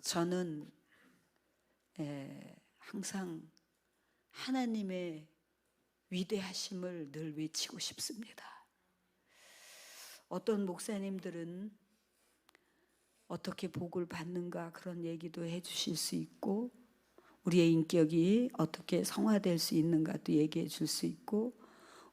저는 항상 하나님의 위대하심을 늘 외치고 싶습니다. 어떤 목사님들은 어떻게 복을 받는가 그런 얘기도 해주실 수 있고, 우리의 인격이 어떻게 성화될 수 있는가도 얘기해 줄 수 있고,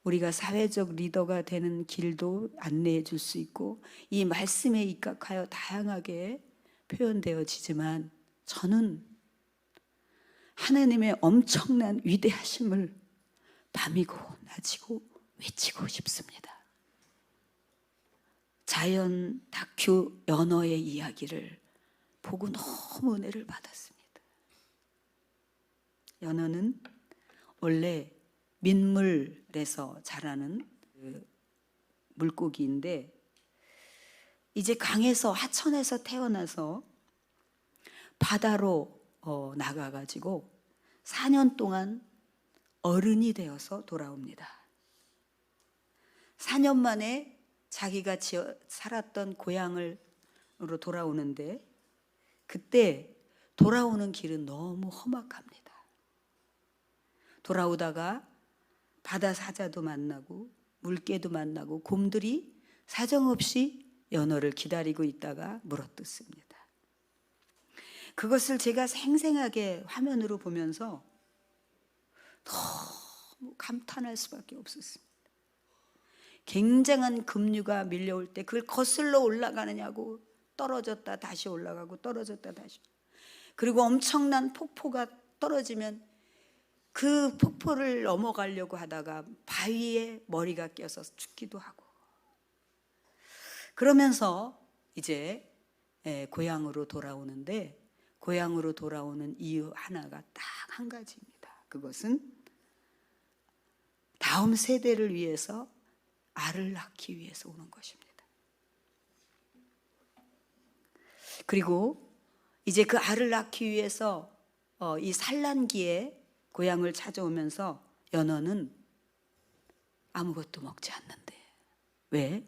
우리가 사회적 리더가 되는 길도 안내해 줄 수 있고, 이 말씀에 입각하여 다양하게 표현되어지지만, 저는 하나님의 엄청난 위대하심을 밤이고 낮이고 외치고 싶습니다. 자연 다큐 연어의 이야기를 보고 너무 은혜를 받았습니다. 연어는 원래 민물에서 자라는 물고기인데, 이제 강에서 하천에서 태어나서 바다로 나가가지고 4년 동안 어른이 되어서 돌아옵니다. 4년 만에 자기가 살았던 고향으로 돌아오는데, 그때 돌아오는 길은 너무 험악합니다. 돌아오다가 바다 사자도 만나고 물개도 만나고 곰들이 사정없이 연어를 기다리고 있다가 물어뜯습니다. 그것을 제가 생생하게 화면으로 보면서 너무 감탄할 수밖에 없었습니다. 굉장한 급류가 밀려올 때 그걸 거슬러 올라가느냐고, 떨어졌다 다시 올라가고 떨어졌다 다시, 그리고 엄청난 폭포가 떨어지면 그 폭포를 넘어가려고 하다가 바위에 머리가 껴서 죽기도 하고, 그러면서 이제 고향으로 돌아오는데, 고향으로 돌아오는 이유 하나가 딱 한 가지입니다. 그것은 다음 세대를 위해서 알을 낳기 위해서 오는 것입니다. 그리고 이제 그 알을 낳기 위해서 이 산란기에 고향을 찾아오면서 연어는 아무것도 먹지 않는데, 왜?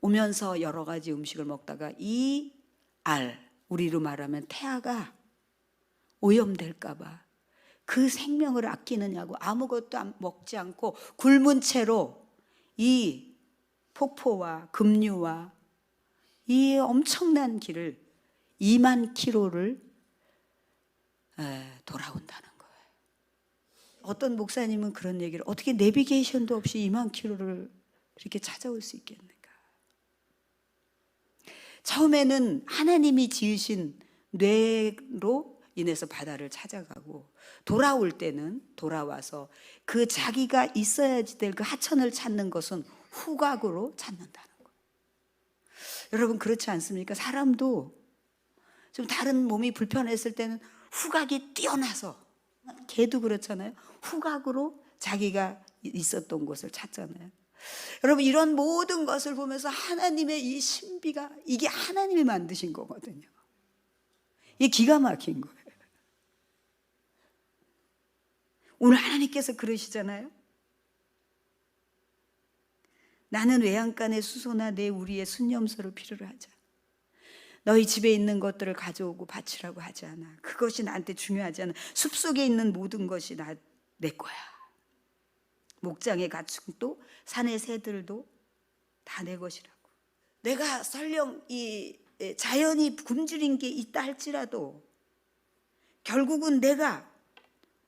오면서 여러 가지 음식을 먹다가 이 알, 우리로 말하면 태아가 오염될까봐 그 생명을 아끼느냐고 아무것도 먹지 않고 굶은 채로 이 폭포와 급류와 이 엄청난 길을 2만 킬로를 돌아온다는 거예요. 어떤 목사님은 그런 얘기를, 어떻게 내비게이션도 없이 2만 킬로를 이렇게 찾아올 수 있겠는가? 처음에는 하나님이 지으신 뇌로 인해서 바다를 찾아가고, 돌아올 때는 돌아와서 그 자기가 있어야지 될 그 하천을 찾는 것은 후각으로 찾는다는 거예요. 여러분, 그렇지 않습니까? 사람도 좀 다른 몸이 불편했을 때는 후각이 뛰어나서, 개도 그렇잖아요. 후각으로 자기가 있었던 곳을 찾잖아요. 여러분, 이런 모든 것을 보면서 하나님의 이 신비가, 이게 하나님이 만드신 거거든요. 이게 기가 막힌 거예요. 오늘 하나님께서 그러시잖아요. 나는 외양간의 수소나 내 우리의 순념소를 필요로 하자. 너희 집에 있는 것들을 가져오고 바치라고 하지 않아. 그것이 나한테 중요하지 않아. 숲속에 있는 모든 것이 내 거야. 목장의 가축도 산의 새들도 다 내 것이라고. 내가 설령 이 자연이 굶주린 게 있다 할지라도 결국은 내가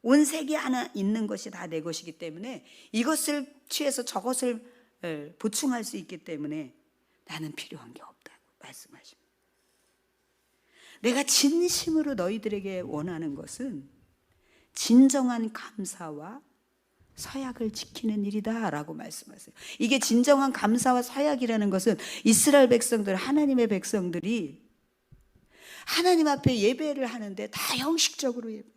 온 세계 하나 있는 것이 다 내 것이기 때문에, 이것을 취해서 저것을 보충할 수 있기 때문에 나는 필요한 게 없다고 말씀하십니다. 내가 진심으로 너희들에게 원하는 것은 진정한 감사와 서약을 지키는 일이다 라고 말씀하세요. 이게 진정한 감사와 서약이라는 것은 이스라엘 백성들, 하나님의 백성들이 하나님 앞에 예배를 하는데 다 형식적으로 예배를,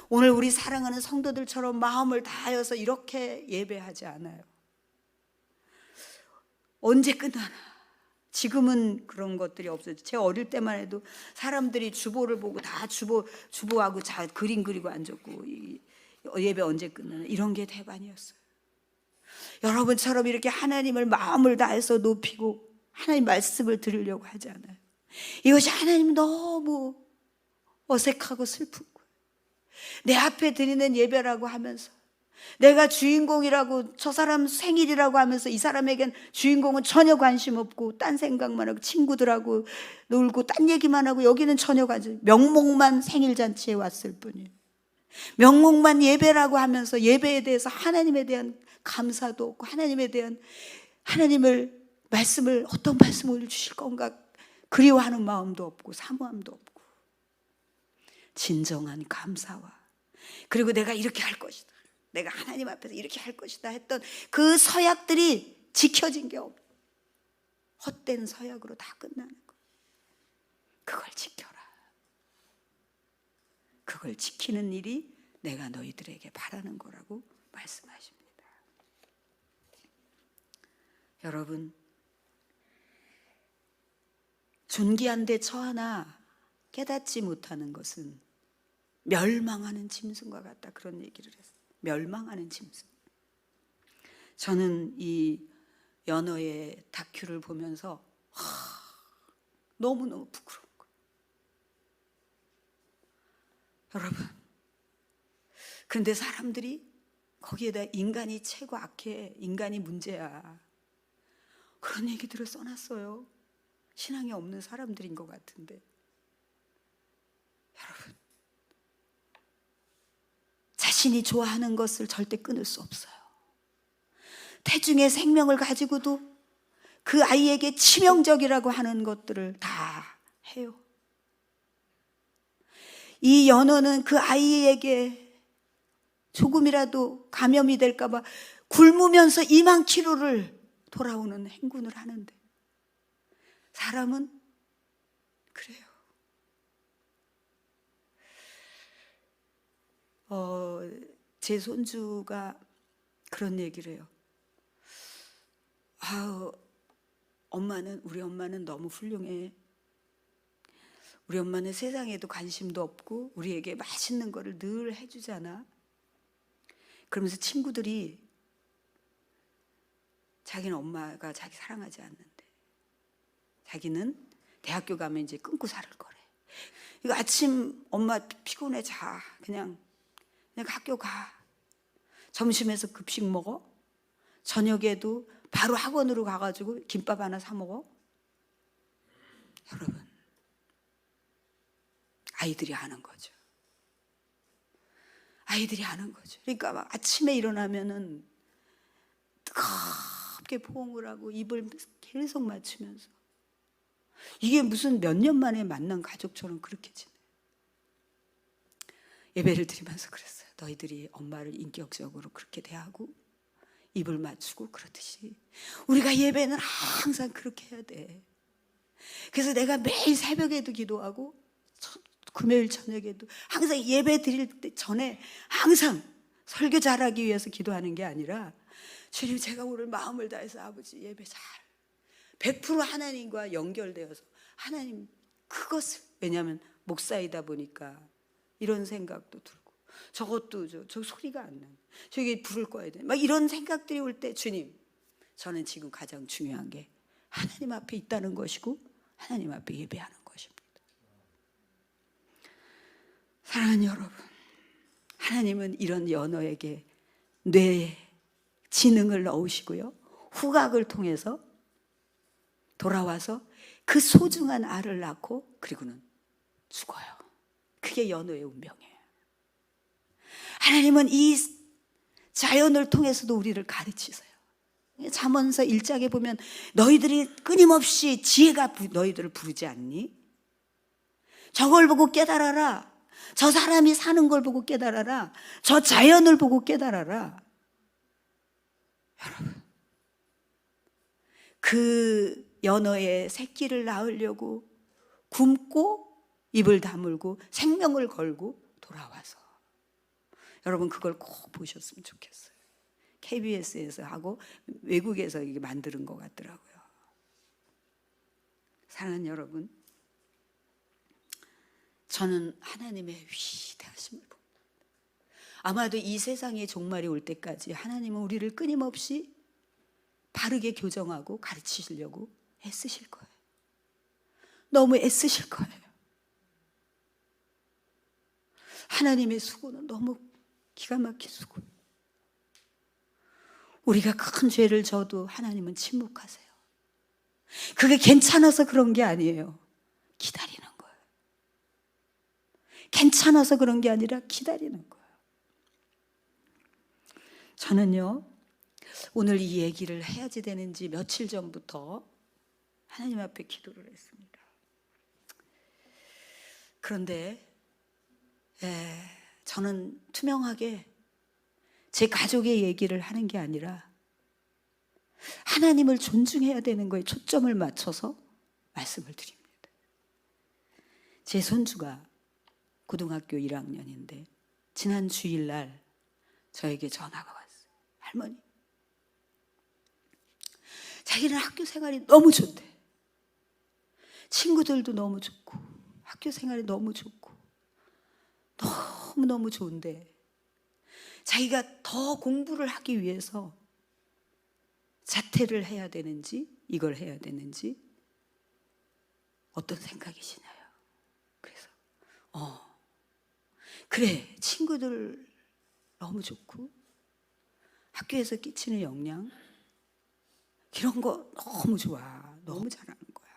오늘 우리 사랑하는 성도들처럼 마음을 다하여서 이렇게 예배하지 않아요. 언제 끝나나. 지금은 그런 것들이 없어요. 제 어릴 때만 해도 사람들이 주보를 보고 다 주보하고 그림 그리고 앉았고, 예배 언제 끝나나 이런 게 대반이었어요. 여러분처럼 이렇게 하나님을 마음을 다해서 높이고 하나님 말씀을 들으려고 하지 않아요. 이것이 하나님 너무 어색하고 슬픈 거예요. 내 앞에 드리는 예배라고 하면서, 내가 주인공이라고, 저 사람 생일이라고 하면서 이 사람에겐 주인공은 전혀 관심 없고 딴 생각만 하고 친구들하고 놀고 딴 얘기만 하고, 여기는 전혀 관심, 명목만 생일잔치에 왔을 뿐이에요. 명목만 예배라고 하면서 예배에 대해서 하나님에 대한 감사도 없고, 하나님에 대한, 하나님을 말씀을, 어떤 말씀을 주실 건가 그리워하는 마음도 없고 사모함도 없고, 진정한 감사와, 그리고 내가 이렇게 할 것이다, 내가 하나님 앞에서 이렇게 할 것이다 했던 그 서약들이 지켜진 게 없고 헛된 서약으로 다 끝나는 거예요. 그걸 지켜라. 그걸 지키는 일이 내가 너희들에게 바라는 거라고 말씀하십니다. 여러분, 존귀한 데 처하나 깨닫지 못하는 것은 멸망하는 짐승과 같다, 그런 얘기를 했어요. 멸망하는 짐승. 저는 이 연어의 다큐를 보면서 너무너무 부끄러운 거예요. 여러분, 그런데 사람들이 거기에다 인간이 최고 악해, 인간이 문제야, 그런 얘기들을 써놨어요. 신앙이 없는 사람들인 것 같은데. 여러분, 자신이 좋아하는 것을 절대 끊을 수 없어요. 태중의 생명을 가지고도 그 아이에게 치명적이라고 하는 것들을 다 해요. 이 연어는 그 아이에게 조금이라도 감염이 될까 봐 굶으면서 2만 킬로를 돌아오는 행군을 하는데, 사람은 그래요. 제 손주가 그런 얘기를 해요. 우리 엄마는 너무 훌륭해. 우리 엄마는 세상에도 관심도 없고 우리에게 맛있는 거를 늘 해주잖아. 그러면서 친구들이 자기는 엄마가 자기 사랑하지 않는데, 자기는 대학교 가면 이제 끊고 살 거래. 이거 아침 엄마 피곤해, 자, 그냥 학교 가. 점심에서 급식 먹어. 저녁에도 바로 학원으로 가가지고 김밥 하나 사 먹어. 여러분, 아이들이 하는 거죠. 아이들이 하는 거죠. 그러니까 막 아침에 일어나면은 뜨겁게 포옹을 하고 입을 계속 맞추면서, 이게 무슨 몇 년 만에 만난 가족처럼 그렇게 지내. 예배를 드리면서 그랬어요. 너희들이 엄마를 인격적으로 그렇게 대하고 입을 맞추고 그렇듯이 우리가 예배는 항상 그렇게 해야 돼. 그래서 내가 매일 새벽에도 기도하고 금요일 저녁에도 항상 예배 드릴 때 전에 항상 설교 잘하기 위해서 기도하는 게 아니라, 주님, 제가 오늘 마음을 다해서 아버지 예배 잘 100% 하나님과 연결되어서 하나님 그것을, 왜냐하면 목사이다 보니까 이런 생각도 들고, 저것도 저 소리가 안 나네, 저기 불을 꺼야 돼, 막 이런 생각들이 올 때, 주님, 저는 지금 가장 중요한 게 하나님 앞에 있다는 것이고 하나님 앞에 예배하는 것입니다. 사랑하는 여러분, 하나님은 이런 연어에게 뇌에 지능을 넣으시고요, 후각을 통해서 돌아와서 그 소중한 알을 낳고 그리고는 죽어요. 그게 연어의 운명이에요. 하나님은 이 자연을 통해서도 우리를 가르치세요. 잠언서 1장에 보면 너희들이 끊임없이 지혜가 너희들을 부르지 않니? 저걸 보고 깨달아라. 저 사람이 사는 걸 보고 깨달아라. 저 자연을 보고 깨달아라. 여러분, 그 연어의 새끼를 낳으려고 굶고 입을 다물고 생명을 걸고 돌아와서, 여러분 그걸 꼭 보셨으면 좋겠어요. KBS에서 하고 외국에서 이게 만드는 것 같더라고요. 사랑하는 여러분, 저는 하나님의 위대하심을 봅니다. 아마도 이 세상의 종말이 올 때까지 하나님은 우리를 끊임없이 바르게 교정하고 가르치시려고 애쓰실 거예요. 너무 애쓰실 거예요. 하나님의 수고는 너무 기가 막힌 수고. 우리가 큰 죄를 져도 하나님은 침묵하세요. 그게 괜찮아서 그런 게 아니에요. 기다리는 거예요. 괜찮아서 그런 게 아니라 기다리는 거예요. 저는요, 오늘 이 얘기를 해야지 되는지 며칠 전부터 하나님 앞에 기도를 했습니다. 그런데 저는 투명하게 제 가족의 얘기를 하는 게 아니라 하나님을 존중해야 되는 거에 초점을 맞춰서 말씀을 드립니다. 제 손주가 고등학교 1학년인데 지난 주일날 저에게 전화가 왔어요. 할머니, 자기는 학교 생활이 너무 좋대. 친구들도 너무 좋고 학교 생활이 너무 좋고 너무너무 좋은데 자기가 더 공부를 하기 위해서 자퇴를 해야 되는지 이걸 해야 되는지 어떤 생각이시나요? 그래서 그래, 친구들 너무 좋고 학교에서 끼치는 영향 이런 거 너무 좋아. 너무 잘하는 거야.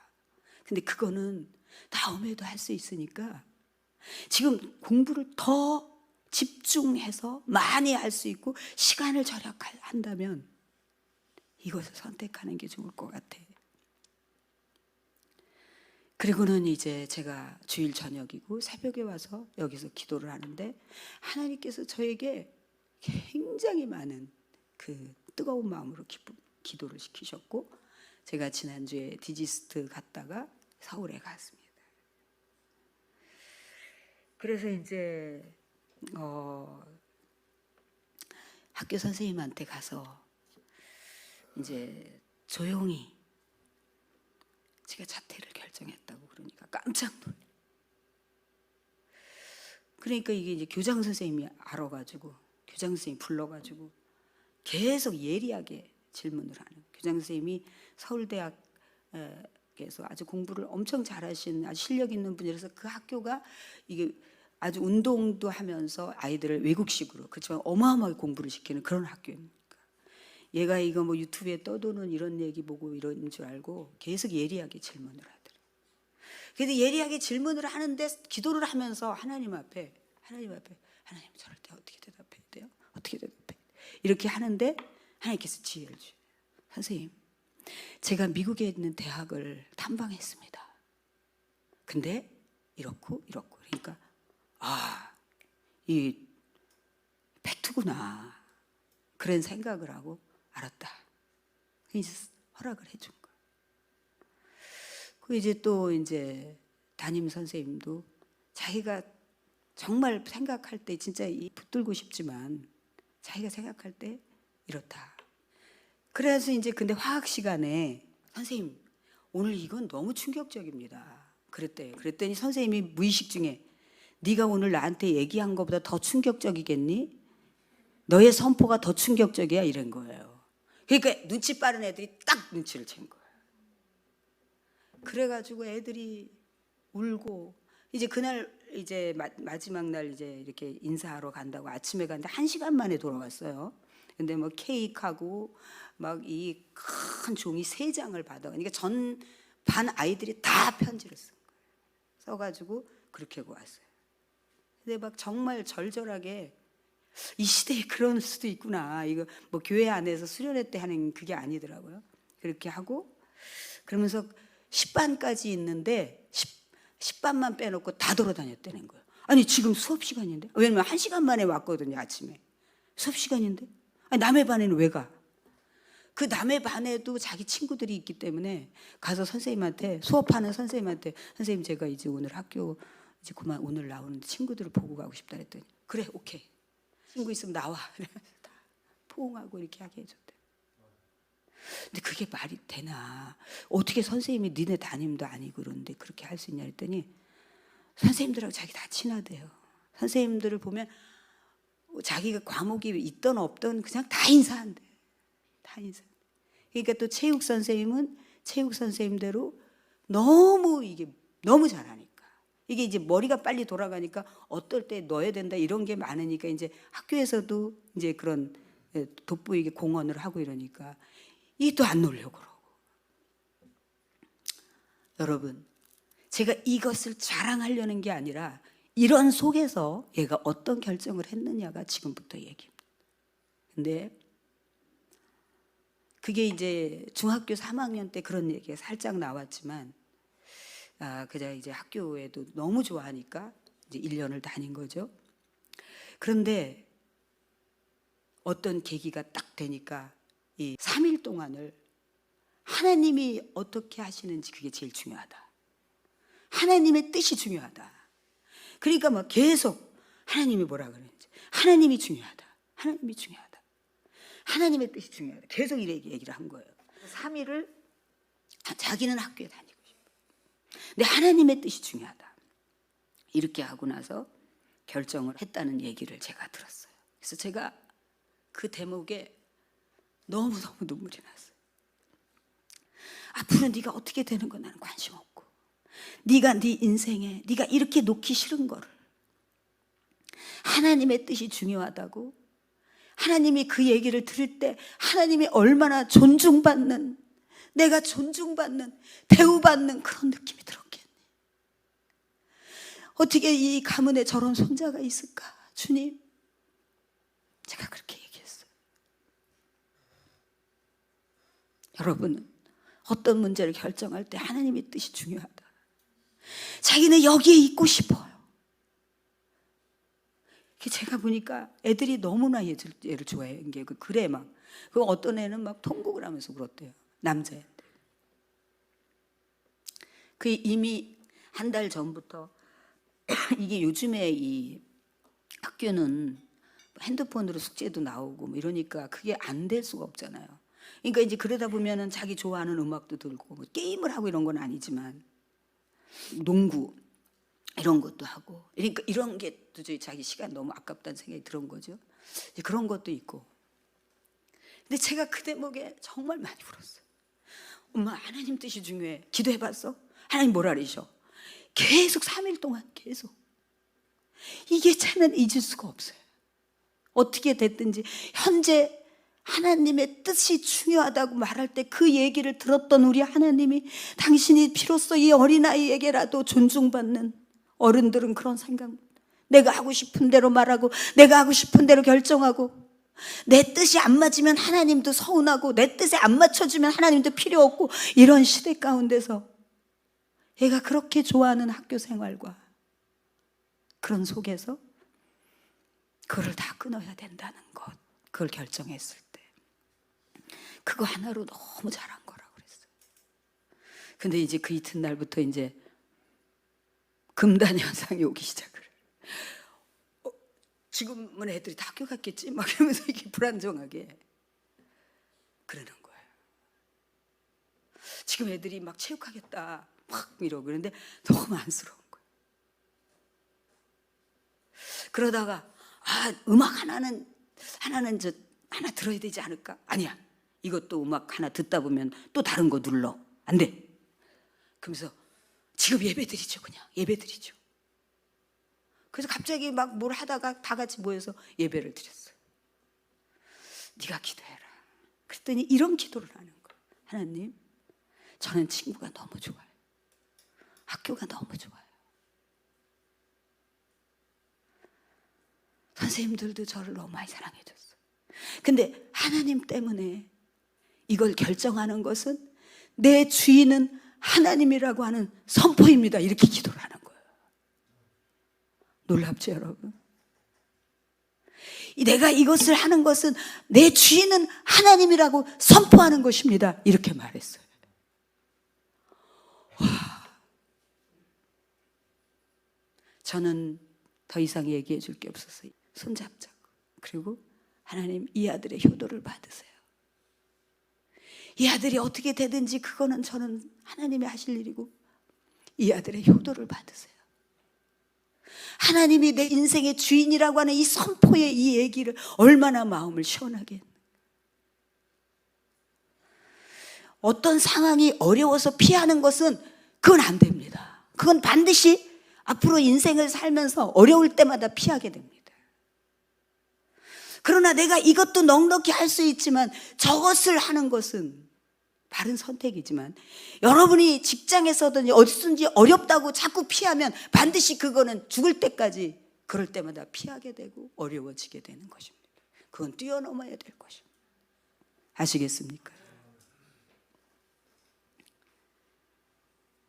근데 그거는 다음에도 할 수 있으니까 지금 공부를 더 집중해서 많이 할 수 있고 시간을 절약한다면 이것을 선택하는 게 좋을 것 같아. 그리고는 이제 제가 주일 저녁이고 새벽에 와서 여기서 기도를 하는데 하나님께서 저에게 굉장히 많은 그 뜨거운 마음으로 기도를 시키셨고 제가 지난주에 디지스트 갔다가 서울에 갔습니다. 그래서 이제 학교 선생님한테 가서 이제 조용히 제가 자퇴를 결정했다고 그러니까 깜짝 놀래. 그러니까 이게 이제 교장 선생님이 알아가지고 교장 선생님 불러가지고 계속 예리하게 질문을 하는. 교장 선생님이 서울대학에서 아주 공부를 엄청 잘하신 아주 실력 있는 분이라서 그 학교가 이게 아주 운동도 하면서 아이들을 외국식으로 그렇지만 어마어마하게 공부를 시키는 그런 학교입니다. 얘가 이거 뭐 유튜브에 떠도는 이런 얘기 보고 이런 줄 알고 계속 예리하게 질문을 하더래요. 그래서 예리하게 질문을 하는데 기도를 하면서 하나님 앞에 하나님 저럴 때 어떻게 대답해야 돼요? 어떻게 대답해? 이렇게 하는데 하나님께서 지혜를 주세요. 선생님, 제가 미국에 있는 대학을 탐방했습니다. 근데 이렇고 그러니까 이 팩트구나 그런 생각을 하고 알았다. 이제 허락을 해준 거예요. 그 이제 또 이제 담임 선생님도 자기가 정말 생각할 때 진짜 붙들고 싶지만 자기가 생각할 때 이렇다. 그래서 이제 근데 화학 시간에 선생님 오늘 이건 너무 충격적입니다. 그랬더니 선생님이 무의식 중에 네가 오늘 나한테 얘기한 것보다 더 충격적이겠니? 너의 선포가 더 충격적이야 이런 거예요. 그러니까 눈치 빠른 애들이 딱 눈치를 챈 거예요. 그래가지고 애들이 울고 이제 그날 이제 마지막 날 이제 이렇게 인사하러 간다고 아침에 갔는데 1시간 만에 돌아왔어요. 근데 뭐 케이크하고 막 이 큰 종이 3장을 받아. 그러니까 전 반 아이들이 다 편지를 쓴 거예요. 써가지고 그렇게 하고 왔어요. 근데 막 정말 절절하게 이 시대에 그럴 수도 있구나. 이거 뭐 교회 안에서 수련회 때 하는 그게 아니더라고요. 그렇게 하고 그러면서 10반까지 있는데 10반만 빼놓고 다 돌아다녔다는 거예요. 아니 지금 수업 시간인데? 왜냐면 1시간 만에 왔거든요. 아침에. 수업 시간인데? 아니 남의 반에는 왜 가? 그 남의 반에도 자기 친구들이 있기 때문에 가서 선생님한테 수업하는 선생님한테 선생님 제가 이제 오늘 학교 이제 그만 오늘 나오는 친구들을 보고 가고 싶다 했더니 그래 오케이 친구 있으면 나와 다 포옹하고 이렇게 하게 해줬대. 근데 그게 말이 되나? 어떻게 선생님이 니네 담임도 아니고 그런데 그렇게 할 수 있냐 했더니 선생님들하고 자기 다 친하대요. 선생님들을 보면 자기가 과목이 있던 없던 그냥 다 인사한대. 다 인사. 그러니까 또 체육 선생님은 체육 선생님대로 너무 이게 너무 잘하니까. 이게 이제 머리가 빨리 돌아가니까 어떨 때 넣어야 된다 이런 게 많으니까 이제 학교에서도 이제 그런 돋보이게 공헌을 하고 이러니까 이 또 안 놀려고 그러고. 여러분, 제가 이것을 자랑하려는 게 아니라 이런 속에서 얘가 어떤 결정을 했느냐가 지금부터 얘기입니다. 근데 그게 이제 중학교 3학년 때 그런 얘기가 살짝 나왔지만, 그자 이제 학교에도 너무 좋아하니까 이제 1년을 다닌 거죠. 그런데 어떤 계기가 딱 되니까 이 3일 동안을 하나님이 어떻게 하시는지 그게 제일 중요하다. 하나님의 뜻이 중요하다. 그러니까 막 계속 하나님이 뭐라 그러는지, 하나님이 중요하다. 하나님이 중요하다. 하나님의 뜻이 중요하다. 계속 이렇게 얘기를 한 거예요. 3일을 자기는 학교에 다니고 싶어. 근데 하나님의 뜻이 중요하다. 이렇게 하고 나서 결정을 했다는 얘기를 제가 들었어요. 그래서 제가 그 대목에 너무너무 눈물이 났어요. 앞으로 네가 어떻게 되는 건 나는 관심 없고, 네가 네 인생에 네가 이렇게 놓기 싫은 거를 하나님의 뜻이 중요하다고, 하나님이 그 얘기를 들을 때 하나님이 얼마나 존중받는, 내가 존중받는, 대우받는 그런 느낌이 들었겠니? 어떻게 이 가문에 저런 손자가 있을까? 주님, 제가 그렇게 얘기했어요. 여러분은 어떤 문제를 결정할 때 하나님의 뜻이 중요하다. 자기는 여기에 있고 싶어요. 제가 보니까 애들이 너무나 얘를 좋아하는 게 그래 막. 그 어떤 애는 막 통곡을 하면서 울었대요. 남자애인데. 그 이미 한 달 전부터 이게 요즘에 이 학교는 핸드폰으로 숙제도 나오고 뭐 이러니까 그게 안 될 수가 없잖아요. 그러니까 이제 그러다 보면은 자기 좋아하는 음악도 들고 뭐 게임을 하고 이런 건 아니지만 농구 이런 것도 하고, 그러니까 이런 게 도저히 자기 시간 너무 아깝다는 생각이 들은 거죠. 그런 것도 있고. 근데 제가 그 대목에 정말 많이 울었어요. 엄마, 하나님 뜻이 중요해. 기도해봤어? 하나님 뭐라 그러셔? 계속 3일 동안 계속. 이게 저는 잊을 수가 없어요. 어떻게 됐든지 현재 하나님의 뜻이 중요하다고 말할 때 그 얘기를 들었던 우리 하나님이, 당신이 비로소 이 어린아이에게라도 존중받는, 어른들은 그런 생각, 내가 하고 싶은 대로 말하고 내가 하고 싶은 대로 결정하고, 내 뜻이 안 맞으면 하나님도 서운하고 내 뜻에 안 맞춰주면 하나님도 필요 없고, 이런 시대 가운데서 얘가 그렇게 좋아하는 학교 생활과 그런 속에서 그걸 다 끊어야 된다는 것, 그걸 결정했을 때 그거 하나로 너무 잘한 거라고 그랬어요. 근데 이제 그 이튿날부터 이제 금단 현상이 오기 시작을 해요. 지금은 애들이 다 학교 갔겠지? 막 이러면서 이렇게 불안정하게 그러는 거예요. 지금 애들이 막 체육하겠다 막 이러고 그러는데 너무 안쓰러운 거예요. 그러다가 음악 하나는 하나 들어야 되지 않을까? 아니야, 이것도 음악 하나 듣다 보면 또 다른 거 눌러. 안 돼. 그러면서 지금 예배 드리죠. 그냥 예배 드리죠. 그래서 갑자기 막 뭘 하다가 다 같이 모여서 예배를 드렸어요. 네가 기도해라. 그랬더니 이런 기도를 하는 거예요. 하나님, 저는 친구가 너무 좋아요. 학교가 너무 좋아요. 선생님들도 저를 너무 많이 사랑해 줬어요. 근데 하나님 때문에 이걸 결정하는 것은 내 주인은 하나님이라고 하는 선포입니다. 이렇게 기도를 하는 거예요. 놀랍죠, 여러분? 내가 이것을 하는 것은 내 주인은 하나님이라고 선포하는 것입니다. 이렇게 말했어요. 와, 저는 더 이상 얘기해 줄 게 없었어요. 손잡자고. 그리고 하나님, 이 아들의 효도를 받으세요. 이 아들이 어떻게 되든지 그거는 저는 하나님이 하실 일이고, 이 아들의 효도를 받으세요. 하나님이 내 인생의 주인이라고 하는 이 선포의 이 얘기를 얼마나 마음을 시원하게 했는가. 어떤 상황이 어려워서 피하는 것은 그건 안 됩니다. 그건 반드시 앞으로 인생을 살면서 어려울 때마다 피하게 됩니다. 그러나 내가 이것도 넉넉히 할 수 있지만 저것을 하는 것은 바른 선택이지만, 여러분이 직장에서든 어디든지 어렵다고 자꾸 피하면 반드시 그거는 죽을 때까지 그럴 때마다 피하게 되고 어려워지게 되는 것입니다. 그건 뛰어넘어야 될 것입니다. 아시겠습니까?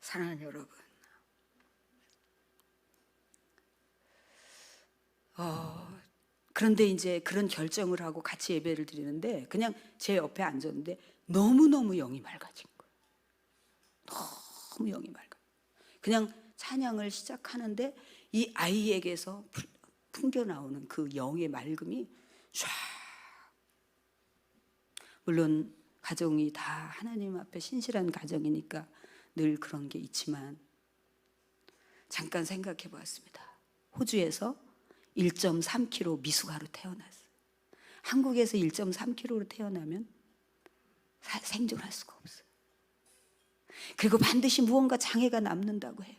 사랑하는 여러분, 그런데 이제 그런 결정을 하고 같이 예배를 드리는데 그냥 제 옆에 앉았는데 너무너무 영이 맑아진 거예요. 너무 영이 맑아. 그냥 찬양을 시작하는데 이 아이에게서 풍겨나오는 그 영의 맑음이 쫙. 물론 가정이 다 하나님 앞에 신실한 가정이니까 늘 그런 게 있지만, 잠깐 생각해 보았습니다. 호주에서 1.3kg 미숙아로 태어났어요. 한국에서 1.3kg로 태어나면 생존할 수가 없어요. 그리고 반드시 무언가 장애가 남는다고 해요.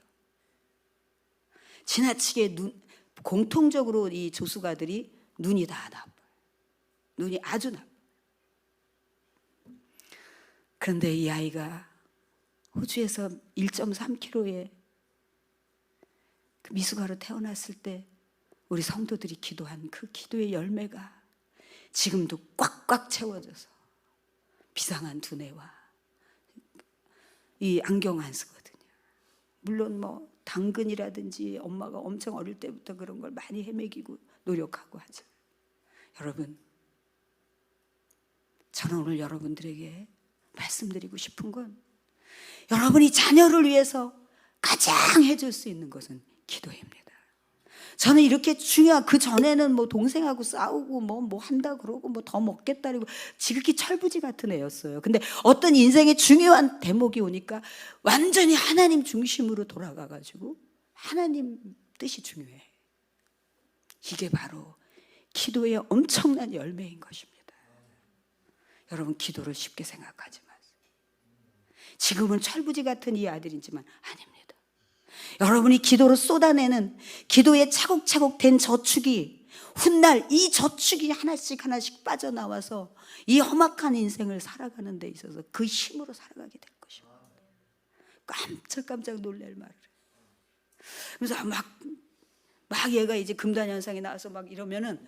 지나치게 공통적으로 이 조수가들이 눈이 다 나빠요. 눈이 아주 나빠요. 그런데 이 아이가 호주에서 1.3kg의 미숙아로 태어났을 때 우리 성도들이 기도한 그 기도의 열매가 지금도 꽉꽉 채워져서 비상한 두뇌와 이 안경 안 쓰거든요. 물론 뭐 당근이라든지 엄마가 엄청 어릴 때부터 그런 걸 많이 헤매기고 노력하고 하죠. 여러분, 저는 오늘 여러분들에게 말씀드리고 싶은 건, 여러분이 자녀를 위해서 가장 해줄 수 있는 것은 기도입니다. 저는 이렇게 중요한, 그 전에는 뭐 동생하고 싸우고 뭐 한다 그러고 뭐 더 먹겠다 그러고 지극히 철부지 같은 애였어요. 근데 어떤 인생의 중요한 대목이 오니까 완전히 하나님 중심으로 돌아가가지고 하나님 뜻이 중요해. 이게 바로 기도의 엄청난 열매인 것입니다. 여러분, 기도를 쉽게 생각하지 마세요. 지금은 철부지 같은 이 아들이지만 아닙니다. 여러분이 기도로 쏟아내는 기도에 차곡차곡 된 저축이 훗날 이 저축이 하나씩 하나씩 빠져나와서 이 험악한 인생을 살아가는 데 있어서 그 힘으로 살아가게 될 것입니다. 깜짝깜짝 놀랄 말을 해요. 그래서 막 얘가 이제 금단현상이 나와서 막 이러면은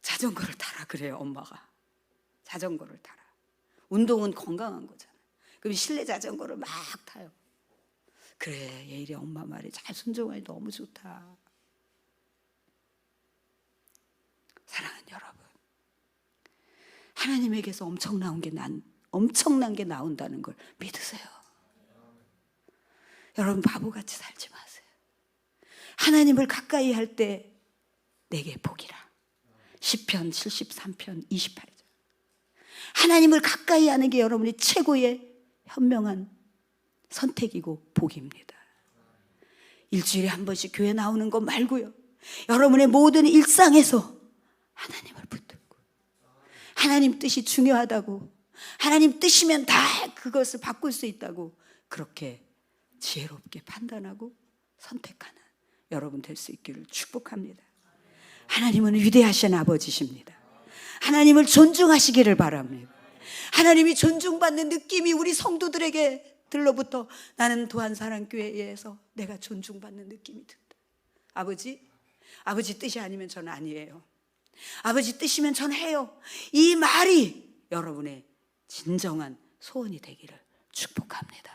자전거를 타라 그래요. 엄마가 자전거를 타라. 운동은 건강한 거잖아요. 그럼 실내 자전거를 막 타요. 그래, 예일이 엄마 말에 잘 순종하니 너무 좋다. 사랑하는 여러분, 하나님에게서 엄청난 게 나온다는 걸 믿으세요. 여러분, 바보같이 살지 마세요. 하나님을 가까이 할 때 내게 복이라. 시편 73편 28절. 하나님을 가까이 하는 게 여러분이 최고의 현명한 선택이고 복입니다. 일주일에 한 번씩 교회 나오는 것 말고요, 여러분의 모든 일상에서 하나님을 붙들고, 하나님 뜻이 중요하다고, 하나님 뜻이면 다 그것을 바꿀 수 있다고 그렇게 지혜롭게 판단하고 선택하는 여러분 될 수 있기를 축복합니다. 하나님은 위대하신 아버지십니다. 하나님을 존중하시기를 바랍니다. 하나님이 존중받는 느낌이 우리 성도들에게 들로부터 나는 도안사랑교회에서 내가 존중받는 느낌이 든다. 아버지 뜻이 아니면 저는 아니에요. 아버지 뜻이면 전 해요. 이 말이 여러분의 진정한 소원이 되기를 축복합니다.